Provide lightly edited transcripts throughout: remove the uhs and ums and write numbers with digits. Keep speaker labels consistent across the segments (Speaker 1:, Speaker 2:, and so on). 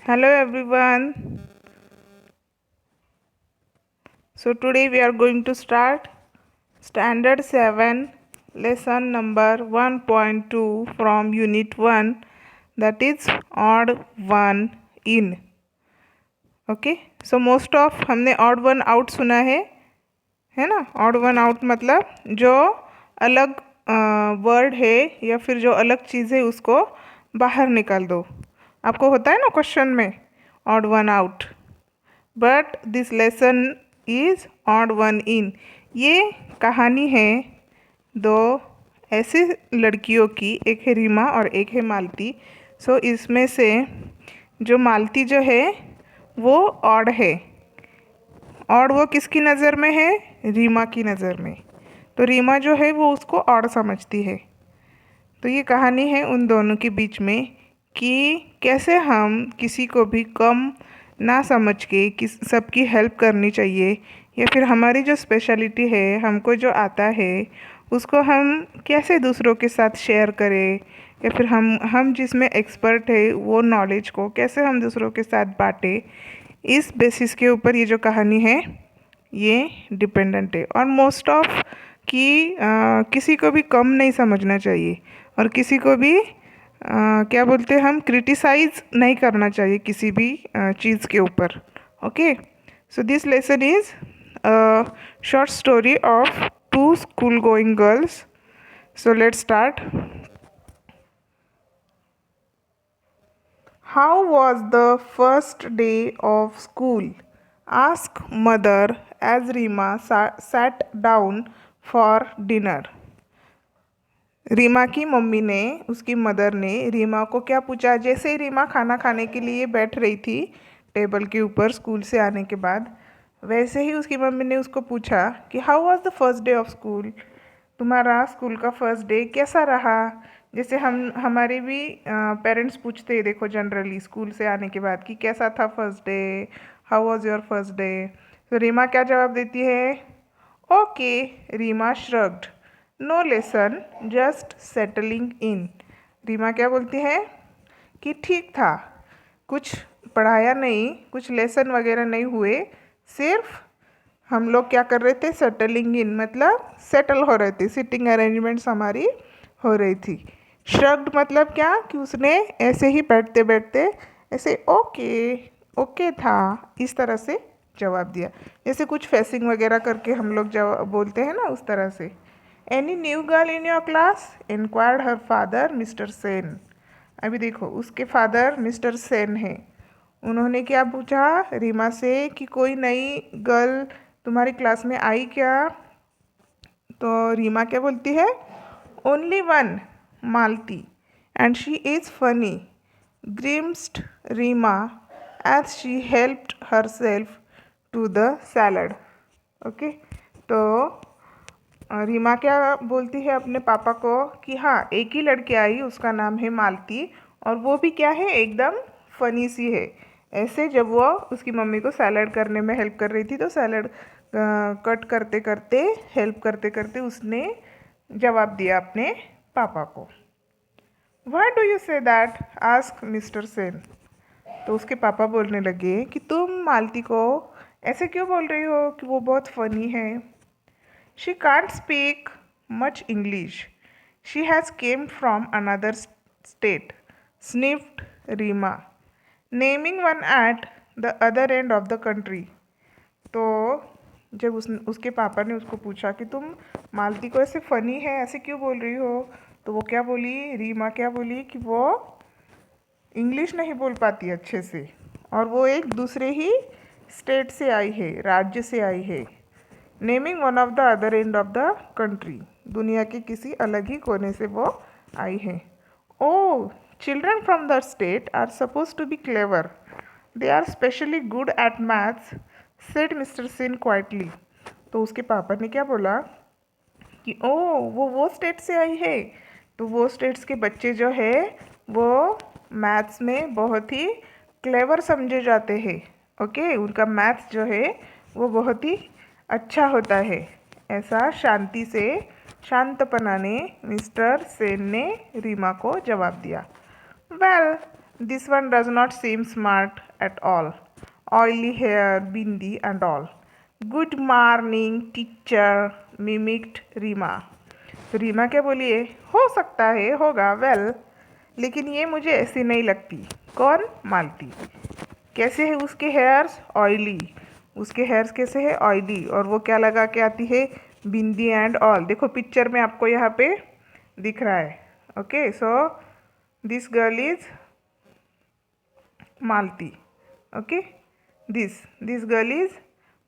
Speaker 1: Hello everyone. So today we are going to start Standard 7 lesson number 1.2 from Unit 1, that is odd one in. Okay. So most of हमने odd one out सुना है ना। odd one out मतलब जो अलग word है या फिर जो अलग चीज़ है उसको बाहर निकाल दो। आपको होता है ना क्वेश्चन में odd one out, but this lesson is odd one in. ये कहानी है दो ऐसी लड़कियों की, एक है रीमा और एक है मालती। सो इसमें से जो मालती जो है वो ऑड है। ऑड वो किसकी नज़र में है? रीमा की नज़र में। तो रीमा जो है वो उसको ऑड समझती है। तो ये कहानी है उन दोनों के बीच में कि कैसे हम किसी को भी कम ना समझ के किस सबकी हेल्प करनी चाहिए, या फिर हमारी जो स्पेशलिटी है, हमको जो आता है उसको हम कैसे दूसरों के साथ शेयर करें, या फिर हम जिसमें एक्सपर्ट है वो नॉलेज को कैसे हम दूसरों के साथ बांटें। इस बेसिस के ऊपर ये जो कहानी है ये डिपेंडेंट है। और मोस्ट ऑफ कि किसी को भी कम नहीं समझना चाहिए और किसी को भी क्या बोलते हैं हम, क्रिटिसाइज नहीं करना चाहिए किसी भी चीज़ के ऊपर। Okay. So this lesson is short story of two school going girls. So let's start. How was the first day of school? Asked mother as Rima sat down for dinner. Reema की mummy ने, उसकी mother ने रीमा को क्या पूछा? जैसे ही रीमा खाना खाने के लिए बैठ रही थी टेबल के ऊपर स्कूल से आने के बाद, वैसे ही उसकी मम्मी ने उसको पूछा कि how was the first day of school? तुम्हारा स्कूल का फर्स्ट डे कैसा रहा? जैसे हमारे भी पेरेंट्स पूछते हैं, देखो जनरली स्कूल से आने के बाद कि कैसा था first day, how was your first day. तो रीमा क्या जवाब देती है? Okay. Reema shrugged. No lesson, just settling in. Reema क्या बोलती है कि ठीक था, कुछ पढ़ाया नहीं, कुछ लेसन वगैरह नहीं हुए, सिर्फ हम लोग क्या कर रहे थे? सेटलिंग इन, मतलब सेटल हो रहे थे, सिटिंग अरेंजमेंट्स हमारी हो रही थी। श्रग्ड मतलब क्या कि उसने ऐसे ही बैठते बैठते ऐसे ओके ओके था, इस तरह से जवाब दिया। जैसे कुछ फेसिंग वगैरह करके हम लोग जवाब बोलते हैं ना, उस तरह से। Any new girl in your class? Inquired her father mister Sen. अभी देखो उसके फादर मिस्टर सेन हैं। उन्होंने क्या पूछा रीमा से कि कोई नई गर्ल तुम्हारी क्लास में आई क्या? तो रीमा क्या बोलती है? Only one, Malati, and she is funny, grimaced Reema as she helped herself to the salad. Okay. तो रीमा क्या बोलती है अपने पापा को कि हाँ, एक ही लड़की आई, उसका नाम है मालती, और वो भी क्या है, एकदम फनी सी है। ऐसे जब वो उसकी मम्मी को सैलड करने में हेल्प कर रही थी तो सैलड कट करते करते, हेल्प करते करते उसने जवाब दिया अपने पापा को। Why do you say that? Ask mister Sen. तो उसके पापा बोलने लगे कि तुम मालती को ऐसे क्यों बोल रही हो कि वो बहुत फनी है? She can't speak much English, she has come from another state, sniffed Reema, naming one at the other end of the country. तो जब उसके पापा ने उसको पूछा कि तुम मालती को ऐसे फ़नी है, ऐसे क्यों बोल रही हो, तो वो क्या बोली, रीमा क्या बोली कि वो इंग्लिश नहीं बोल पाती अच्छे से, और वो एक दूसरे ही स्टेट से आई है, राज्य से आई है। Naming one of the other end of the country, दुनिया के किसी अलग ही कोने से वो आई है। Oh, children from the state are suppose to be clever, they are specially good at maths, said mister Sen quietly. तो उसके पापा ने क्या बोला कि ओ, वो स्टेट से आई है, तो वो स्टेट्स के बच्चे जो है वो मैथ्स में बहुत ही क्लेवर समझे जाते हैं। ओके, उनका मैथ्स जो है वो बहुत ही अच्छा होता है। ऐसा शांति से, शांतपना ने मिस्टर सेन ने रीमा को जवाब दिया। Well, This one does not seem smart at all. Oily hair, bindi and all. Good morning, teacher, mimicked Reema. तो रीमा क्या बोली है? हो सकता है, होगा, वेल, लेकिन ये मुझे ऐसी नहीं लगती. कौन? मालती. कैसे है उसके हेयर्स? ऑयली. उसके हेयर्स कैसे है? ऑयली. और वो क्या लगा के आती है? Bindi and all. देखो पिक्चर में आपको यहाँ पे दिख रहा है. Okay, so this girl is Malti. Okay, this girl is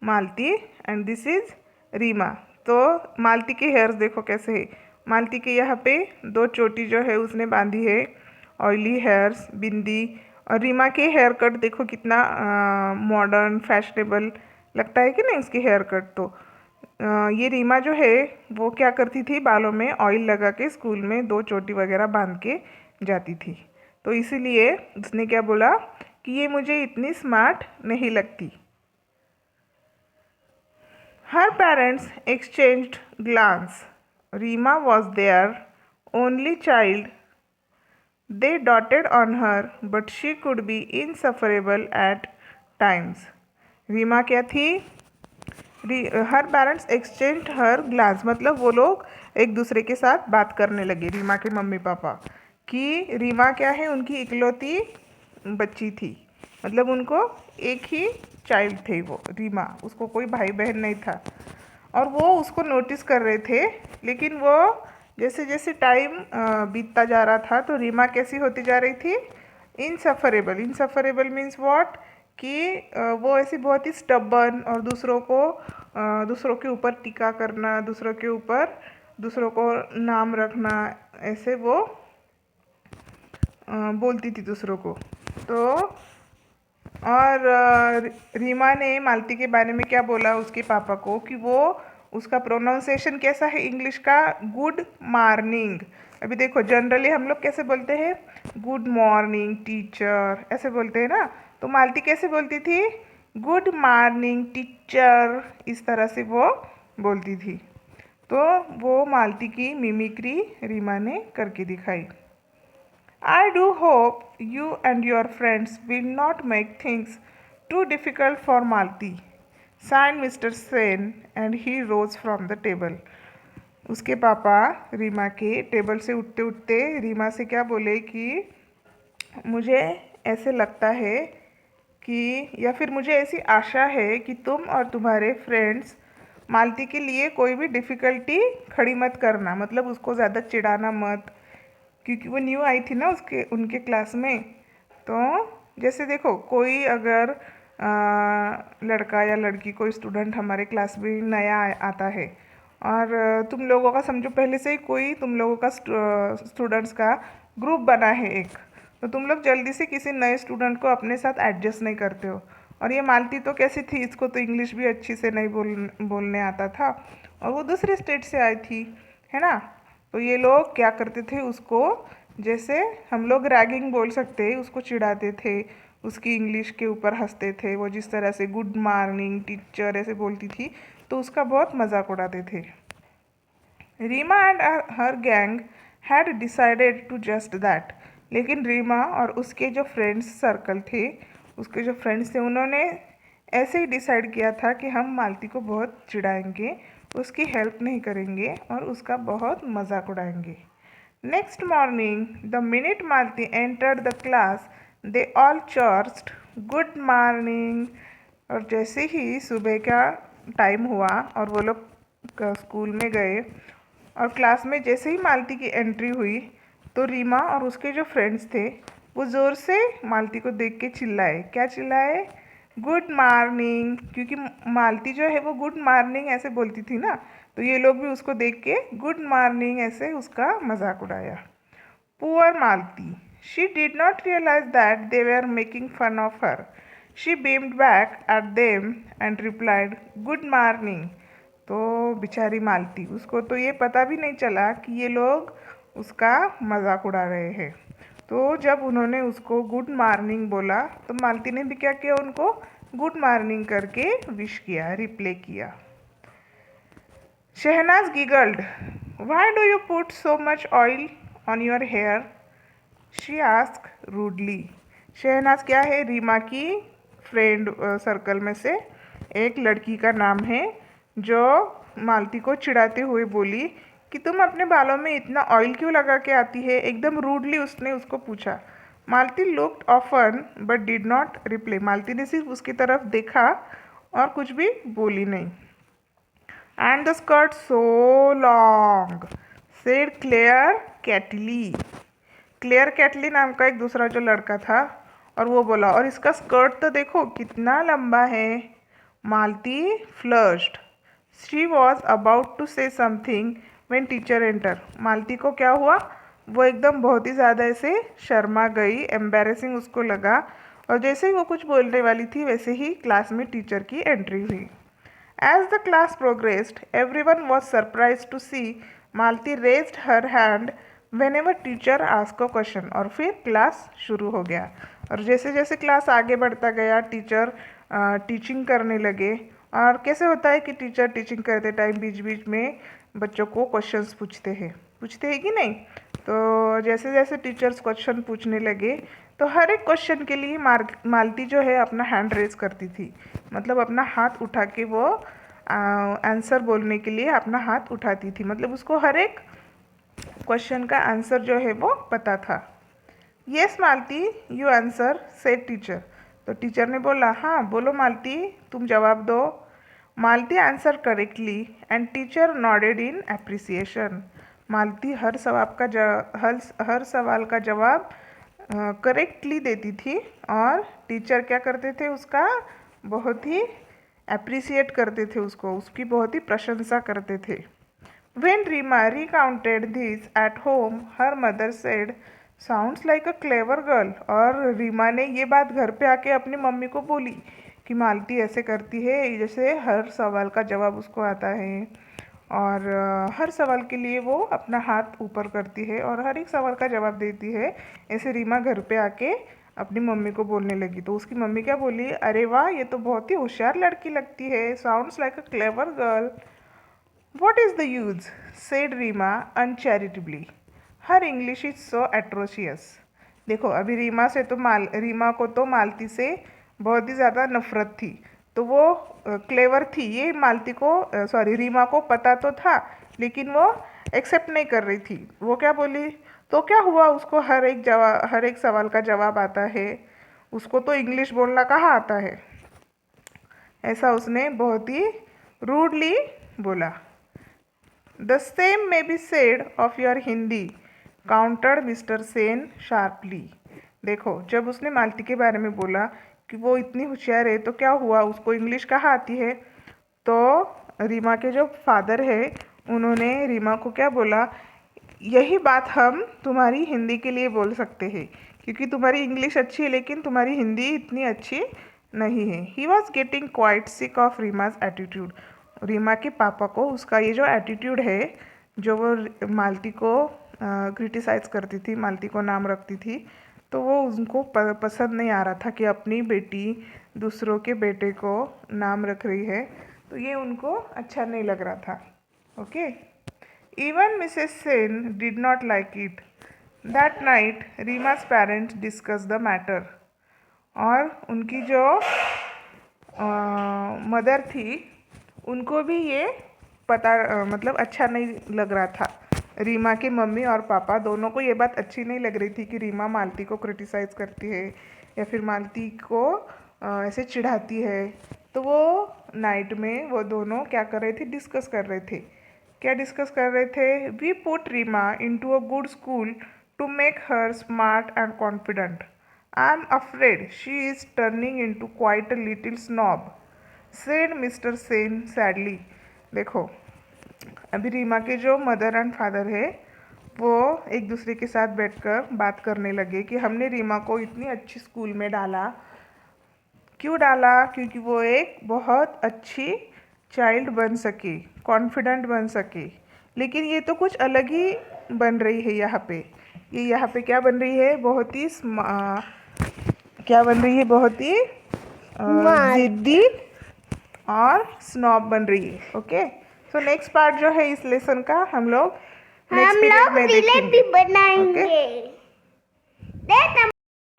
Speaker 1: Malti and this is Reema. तो मालती के हेयर्स देखो कैसे है. मालती के यहाँ पे दो चोटी जो है उसने बांधी है, ऑयली हेयर्स, बिंदी. और रीमा के हेयर कट देखो कितना मॉडर्न फैशनेबल लगता है कि नहीं उसकी हेयर कट. तो ये रीमा जो है वो क्या करती थी, बालों में ऑयल लगा के स्कूल में दो चोटी वगैरह बांध के जाती थी. तो इसीलिए उसने क्या बोला कि ये मुझे इतनी स्मार्ट नहीं लगती. Her parents exchanged glance. Reema was their only child. They doted on her, but she could be insufferable at times. Reema क्या थी? हर पेरेंट्स एक्सचेंज हर ग्लास, मतलब वो लोग एक दूसरे के साथ बात करने लगे, रीमा के मम्मी पापा, कि रीमा क्या है, उनकी इकलौती बच्ची थी. मतलब उनको एक ही चाइल्ड थे वो, रीमा. उसको कोई भाई बहन नहीं था. और वो उसको नोटिस कर रहे थे. लेकिन वो जैसे जैसे टाइम बीतता जा रहा था तो रीमा कैसी होती जा रही थी? इनसफरेबल. Insufferable means what? कि वो ऐसी बहुत ही स्टबर्न और दूसरों के ऊपर टीका करना, दूसरों को नाम रखना, ऐसे वो बोलती थी दूसरों को. तो और रीमा ने मालती के बारे में क्या बोला उसके पापा को, कि वो उसका प्रोनाउंसिएशन कैसा है इंग्लिश का? Good morning. अभी देखो जनरली हम लोग कैसे बोलते हैं? गुड मॉर्निंग टीचर, ऐसे बोलते हैं ना. तो मालती कैसे बोलती थी? Good morning teacher. इस तरह से वो बोलती थी. तो वो मालती की मिमिक्री रीमा ने करके दिखाई. I do hope you and your friends will not make things too difficult for Malti, sighed Mr. Sen, and he rose from the table. उसके पापा रीमा के टेबल से उठते उठते रीमा से क्या बोले कि मुझे ऐसे लगता है कि, या फिर मुझे ऐसी आशा है कि तुम और तुम्हारे फ्रेंड्स मालती के लिए कोई भी डिफ़िकल्टी खड़ी मत करना. मतलब उसको ज़्यादा चिढ़ाना मत, क्योंकि वो न्यू आई थी ना उनके क्लास में. तो जैसे देखो कोई अगर लड़का या लड़की, कोई स्टूडेंट हमारे क्लास में नया आता है और तुम लोगों का समझो पहले से ही कोई तुम लोगों का स्टूडेंट्स का ग्रुप बना है एक, तो तुम लोग जल्दी से किसी नए स्टूडेंट को अपने साथ एडजस्ट नहीं करते हो. और ये मालती तो कैसी थी, इसको तो इंग्लिश भी अच्छी से नहीं बोलने आता था और वो दूसरे स्टेट से आई थी, है ना. तो ये लोग क्या करते थे, उसको जैसे हम लोग रैगिंग बोल सकते हैं, उसको चिढ़ाते थे, उसकी इंग्लिश के ऊपर हंसते थे. वो जिस तरह से गुड मॉर्निंग टीचर ऐसे बोलती थी तो उसका बहुत मजाक उड़ाते थे. Reema and her gang had decided to just that. लेकिन रीमा और उसके जो फ्रेंड्स सर्कल थे, उसके जो फ्रेंड्स थे, उन्होंने ऐसे ही डिसाइड किया था कि हम मालती को बहुत चिढ़ाएंगे, उसकी हेल्प नहीं करेंगे और उसका बहुत मजाक उड़ाएंगे. Next morning the minute Malati entered the class they all chirped good morning. और जैसे ही सुबह का टाइम हुआ और वो लोग स्कूल में गए और क्लास में जैसे ही मालती की एंट्री हुई तो रीमा और उसके जो फ्रेंड्स थे वो ज़ोर से मालती को देख के चिल्लाए. क्या चिल्लाए? Good morning. क्योंकि मालती जो है वो गुड मॉर्निंग ऐसे बोलती थी ना, तो ये लोग भी उसको देख के गुड मॉर्निंग ऐसे उसका मजाक उड़ाया. Poor Malti. She did not realise that they were making fun of her. She beamed back at them and replied good morning. तो बेचारी मालती, उसको तो ये पता भी नहीं चला कि ये लोग उसका मजाक उड़ा रहे हैं. तो जब उन्होंने उसको गुड मॉर्निंग बोला तो मालती ने भी क्या किया, उनको गुड मॉर्निंग करके विश किया, रिप्ले किया. Shehnaz giggled. Why do you put so much oil on your hair? She asked rudely. Shehnaz क्या है? रीमा की फ्रेंड सर्कल में से एक लड़की का नाम है, जो मालती को चिढ़ाते हुए बोली कि तुम अपने बालों में इतना ऑयल क्यों लगा के आती है। एकदम रूडली उसने उसको पूछा। Malati looked often but did not reply. Malati ने सिर्फ उसकी तरफ देखा और कुछ भी बोली नहीं। And the skirt so long said Claire cattily. Claire Cattily नाम का एक दूसरा जो लड़का था, और वो बोला, और इसका स्कर्ट तो देखो कितना लंबा है। Malati flushed. She was about to say something when teacher enter. Malati को क्या हुआ? वो एकदम बहुत ही ज़्यादा ऐसे शर्मा गई, एम्बेरसिंग उसको लगा, और जैसे ही वो कुछ बोलने वाली थी वैसे ही क्लास में टीचर की एंट्री हुई। As the class progressed, everyone was surprised to see Malti raised her hand whenever teacher asked a question। और फिर क्लास शुरू हो गया, और जैसे जैसे क्लास आगे बढ़ता गया टीचर टीचिंग करने लगे। और कैसे होता है कि टीचर टीचिंग करते टाइम बीच बीच में बच्चों को क्वेश्चंस पूछते हैं कि नहीं। तो जैसे जैसे टीचर्स क्वेश्चन पूछने लगे तो हर एक क्वेश्चन के लिए मालती जो है अपना हैंड रेज करती थी, मतलब अपना हाथ उठा के वो आंसर बोलने के लिए अपना हाथ उठाती थी। मतलब उसको हर एक क्वेश्चन का आंसर जो है वो पता था। Yes Malati you answer said teacher. तो टीचर ने बोला, हाँ बोलो मालती, तुम जवाब दो। Malati answer correctly and teacher nodded in appreciation. Malati हर सवाल का जवाब करेक्टली देती थी, और टीचर क्या करते थे? उसका बहुत ही अप्रिसिएट करते थे, उसकी बहुत ही प्रशंसा करते थे। When Rima recounted this at home, her mother said, "Sounds like a clever girl." और रीमा ने ये बात घर पे आके अपनी मम्मी को बोली कि मालती ऐसे करती है, जैसे हर सवाल का जवाब उसको आता है, और हर सवाल के लिए वो अपना हाथ ऊपर करती है और हर एक सवाल का जवाब देती है। ऐसे रीमा घर पे आके अपनी मम्मी को बोलने लगी। तो उसकी मम्मी क्या बोली? अरे वाह, ये तो बहुत ही होशियार लड़की लगती है। Sounds like a clever girl. What is the use? said Rima uncharitably. Her English is so atrocious. देखो अभी रीमा को तो मालती से बहुत ही ज़्यादा नफरत थी, तो वो क्लेवर थी, ये मालती को रीमा को पता तो था, लेकिन वो एक्सेप्ट नहीं कर रही थी। वो क्या बोली? तो क्या हुआ, उसको हर एक सवाल का जवाब आता है, उसको तो इंग्लिश बोलना कहाँ आता है। ऐसा उसने बहुत ही रूडली बोला। The same may be said of your Hindi, countered mister Sen sharply. देखो जब उसने मालती के बारे में बोला कि वो इतनी होशियार है, तो क्या हुआ, उसको इंग्लिश कहाँ आती है। तो रीमा के जो फादर है उन्होंने रीमा को क्या बोला? यही बात हम तुम्हारी हिंदी के लिए बोल सकते हैं, क्योंकि तुम्हारी इंग्लिश अच्छी है लेकिन तुम्हारी हिंदी इतनी अच्छी नहीं है। He was getting quite sick of Reema's attitude. Reema के पापा को उसका ये जो एटीट्यूड है, जो वो मालती को क्रिटिसाइज़ करती थी, मालती को नाम रखती थी, तो वो उनको पसंद नहीं आ रहा था कि अपनी बेटी दूसरों के बेटे को नाम रख रही है, तो ये उनको अच्छा नहीं लग रहा था। Okay, even Mrs Sen did not like it. That night Reema's parents discuss the matter. और उनकी जो मदर थी उनको भी ये मतलब अच्छा नहीं लग रहा था। रीमा के मम्मी और पापा दोनों को ये बात अच्छी नहीं लग रही थी कि रीमा मालती को क्रिटिसाइज़ करती है या फिर मालती को ऐसे चिढ़ाती है। तो वो नाइट में वो दोनों क्या कर रहे थे? डिस्कस कर रहे थे। क्या डिस्कस कर रहे थे? We put Reema into a good school to make her smart and confident. I am afraid she is turning into quite a little snob, said mister Sen sadly. देखो अभी रीमा के जो मदर एंड फादर है वो एक दूसरे के साथ बैठकर बात करने लगे कि हमने रीमा को इतनी अच्छी स्कूल में डाला। क्यों डाला? क्योंकि वो एक बहुत अच्छी चाइल्ड बन सके, कॉन्फिडेंट बन सके। लेकिन ये तो कुछ अलग ही बन रही है यहाँ पे। ये यहाँ पे क्या बन रही है? बहुत ही क्या बन रही है? बहुत ही जिद्दी और स्नॉब बन रही है। ओके, सो नेक्स्ट पार्ट जो है इस लेसन का हम लोग नेक्स्ट पीरियड में देखेंगे।
Speaker 2: बनाएंगे।